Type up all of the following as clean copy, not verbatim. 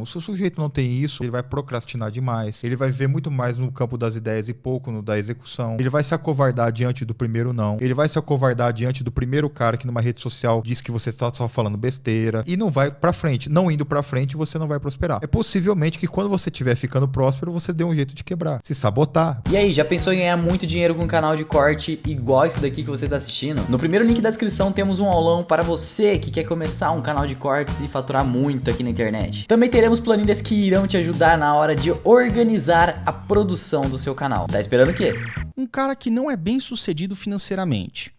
não. Se o sujeito não tem isso, ele vai procrastinar demais. Ele vai ver muito mais no campo das ideias e pouco no da execução. Ele vai se acovardar diante do primeiro não. Ele vai se acovardar diante do primeiro cara que numa rede social diz que você está só falando besteira e não vai pra frente. Não indo pra frente, você não vai prosperar. É possivelmente que quando você estiver ficando próspero, você dê um jeito de quebrar, se sabotar. E aí, já pensou em ganhar muito dinheiro com um canal de corte igual esse daqui que você está assistindo? No primeiro link da descrição temos um aulão para você que quer começar um canal de cortes e faturar muito aqui na internet. Também teremos planilhas que irão te ajudar na hora de organizar a produção do seu canal. Tá esperando o quê? Um cara que não é bem sucedido financeiramente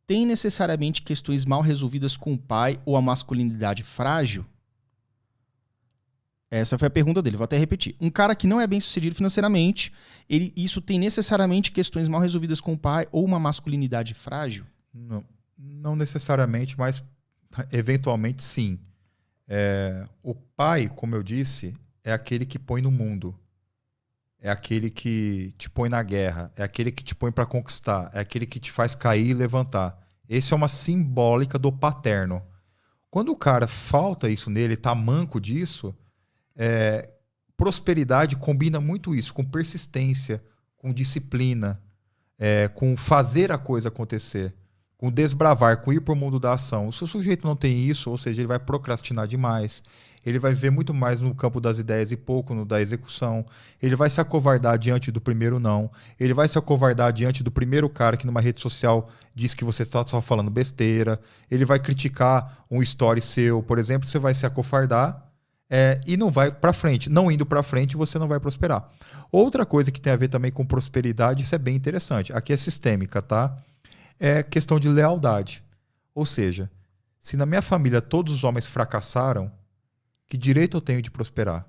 tem necessariamente questões mal resolvidas com o pai ou a masculinidade frágil? Essa foi a pergunta dele, vou até repetir. Um cara que não é bem sucedido financeiramente, isso tem necessariamente questões mal resolvidas com o pai ou uma masculinidade frágil? Não necessariamente, mas eventualmente sim. O pai, como eu disse, é aquele que põe no mundo. É aquele que te põe na guerra. É aquele que te põe para conquistar. É aquele que te faz cair e levantar. Esse é uma simbólica do paterno. Quando o cara falta isso nele, tá manco disso, prosperidade combina muito isso, com persistência, com disciplina, com fazer a coisa acontecer, com desbravar, com ir para o mundo da ação. Se o sujeito não tem isso, ou seja, ele vai procrastinar demais, ele vai ver muito mais no campo das ideias e pouco no da execução, ele vai se acovardar diante do primeiro não, ele vai se acovardar diante do primeiro cara que numa rede social diz que você está só falando besteira, ele vai criticar um story seu, por exemplo, você vai se acovardar e não vai para frente. Não indo para frente, você não vai prosperar. Outra coisa que tem a ver também com prosperidade, isso é bem interessante, aqui é sistêmica, tá? É questão de lealdade. Ou seja, se na minha família todos os homens fracassaram, que direito eu tenho de prosperar?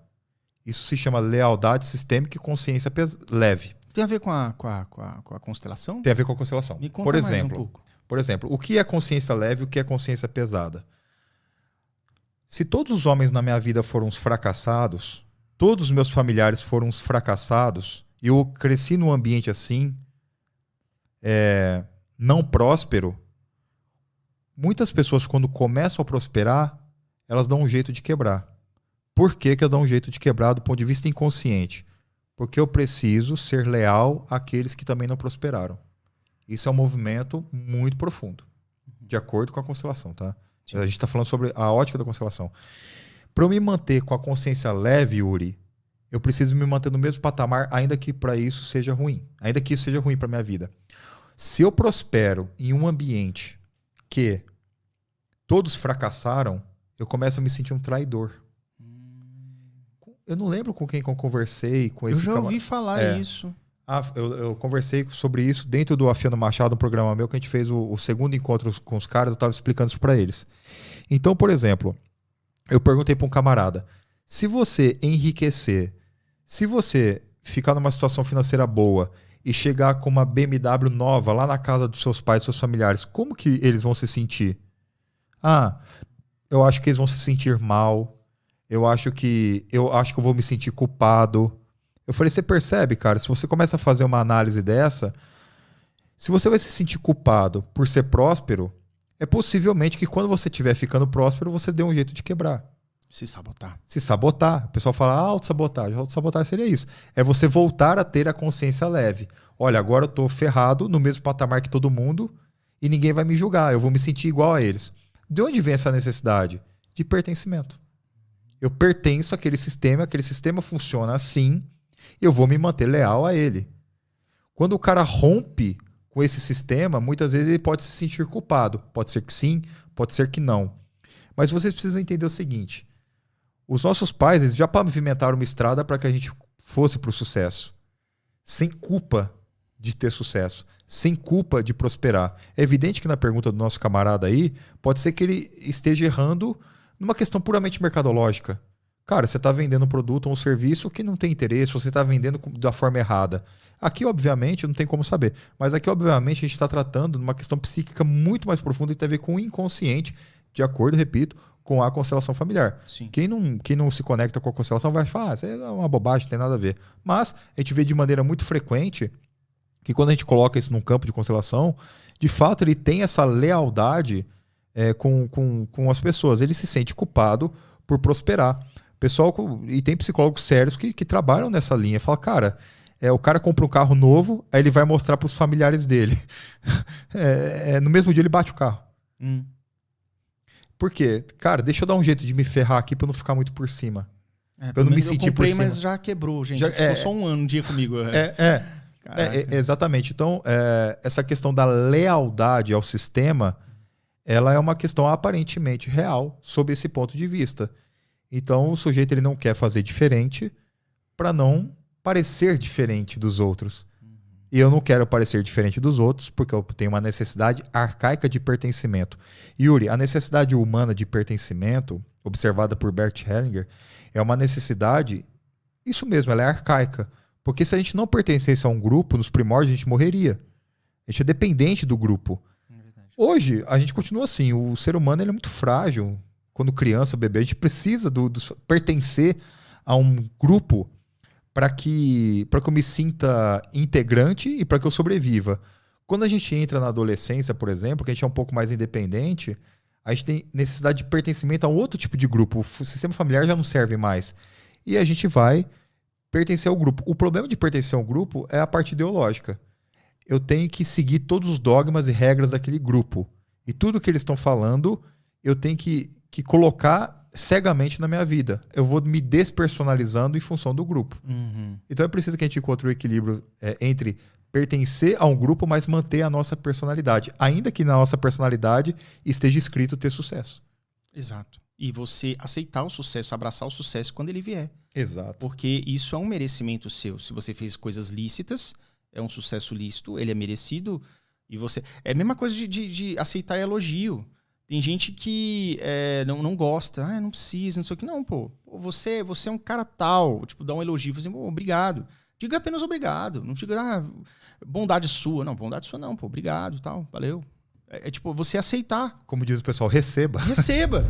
Isso se chama lealdade sistêmica e consciência leve. Tem a ver com a constelação? Tem a ver com a constelação. Me conta mais um pouco. Por exemplo, o que é consciência leve e o que é consciência pesada? Se todos os homens na minha vida foram uns fracassados, todos os meus familiares foram uns fracassados, e eu cresci num ambiente assim, não próspero, muitas pessoas quando começam a prosperar, elas dão um jeito de quebrar. Por que eu dou um jeito de quebrar do ponto de vista inconsciente? Porque eu preciso ser leal àqueles que também não prosperaram. Isso é um movimento muito profundo, de acordo com a constelação, tá? Sim. A gente está falando sobre a ótica da constelação. Para eu me manter com a consciência leve, Yuri, eu preciso me manter no mesmo patamar, ainda que para isso seja ruim. Ainda que isso seja ruim para minha vida. Se eu prospero em um ambiente que todos fracassaram, eu começo a me sentir um traidor. Eu não lembro com quem que eu conversei. Com esse eu já ouvi falar isso. Eu conversei sobre isso dentro do Afiano Machado, um programa meu que a gente fez o segundo encontro com os caras, eu estava explicando isso para eles. Então, por exemplo, eu perguntei para um camarada, se você enriquecer, se você ficar numa situação financeira boa e chegar com uma BMW nova lá na casa dos seus pais, dos seus familiares, como que eles vão se sentir? Eu acho que eles vão se sentir mal, eu acho que eu vou me sentir culpado. Eu falei, você percebe, cara, se você começa a fazer uma análise dessa, se você vai se sentir culpado por ser próspero, é possivelmente que quando você estiver ficando próspero, você dê um jeito de quebrar. Se sabotar. Se sabotar. O pessoal fala, autossabotagem. Autossabotagem seria isso. É você voltar a ter a consciência leve. Olha, agora eu tô ferrado no mesmo patamar que todo mundo e ninguém vai me julgar. Eu vou me sentir igual a eles. De onde vem essa necessidade? De pertencimento. Eu pertenço àquele sistema funciona assim, eu vou me manter leal a ele. Quando o cara rompe com esse sistema, muitas vezes ele pode se sentir culpado. Pode ser que sim, pode ser que não. Mas vocês precisam entender o seguinte, os nossos pais eles já pavimentaram uma estrada para que a gente fosse para o sucesso. Sem culpa de ter sucesso. Sem culpa de prosperar. É evidente que na pergunta do nosso camarada aí, pode ser que ele esteja errando numa questão puramente mercadológica. Cara, você está vendendo um produto ou um serviço que não tem interesse, você está vendendo da forma errada. Aqui, obviamente, não tem como saber. Mas aqui, obviamente, a gente está tratando de uma questão psíquica muito mais profunda que tem a ver com o inconsciente, de acordo, repito, com a constelação familiar. Sim. Quem não se conecta com a constelação vai falar, isso é uma bobagem, não tem nada a ver. Mas a gente vê de maneira muito frequente que quando a gente coloca isso num campo de constelação, de fato ele tem essa lealdade com as pessoas. Ele se sente culpado por prosperar. Pessoal, e tem psicólogos sérios que trabalham nessa linha. Fala, cara, o cara compra um carro novo, aí ele vai mostrar para os familiares dele. No mesmo dia ele bate o carro. Por quê? Cara, deixa eu dar um jeito de me ferrar aqui para não ficar muito por cima. Pra eu não me sentir por cima. Mas já quebrou, gente. Ficou só um dia comigo. Exatamente. Então, essa questão da lealdade ao sistema, ela é uma questão aparentemente real sob esse ponto de vista. Então, o sujeito ele não quer fazer diferente para não parecer diferente dos outros. E eu não quero parecer diferente dos outros porque eu tenho uma necessidade arcaica de pertencimento. Yuri, a necessidade humana de pertencimento, observada por Bert Hellinger, é uma necessidade, isso mesmo, ela é arcaica. Porque se a gente não pertencesse a um grupo, nos primórdios a gente morreria. A gente é dependente do grupo. Hoje, a gente continua assim. O ser humano ele é muito frágil. Quando criança, bebê, a gente precisa pertencer a um grupo para que eu me sinta integrante e para que eu sobreviva. Quando a gente entra na adolescência, por exemplo, que a gente é um pouco mais independente, a gente tem necessidade de pertencimento a um outro tipo de grupo. O sistema familiar já não serve mais. E a gente vai pertencer ao grupo. O problema de pertencer a um grupo é a parte ideológica. Eu tenho que seguir todos os dogmas e regras daquele grupo. E tudo que eles estão falando, eu tenho que colocar cegamente na minha vida. Eu vou me despersonalizando em função do grupo. Então é preciso que a gente encontre o equilíbrio entre pertencer a um grupo, mas manter a nossa personalidade. Ainda que na nossa personalidade esteja escrito ter sucesso. Exato. E você aceitar o sucesso, abraçar o sucesso quando ele vier. Exato. Porque isso é um merecimento seu. Se você fez coisas lícitas, é um sucesso lícito, ele é merecido. E você... É a mesma coisa de aceitar elogio. Tem gente que não gosta. Não precisa, não sei o que. Não, pô. Você é um cara tal. Tipo, dá um elogio. Você, obrigado. Diga apenas obrigado. Não diga, bondade sua. Não, bondade sua não, pô. Obrigado, tal. Valeu. Tipo, você aceitar. Como diz o pessoal, receba. Receba.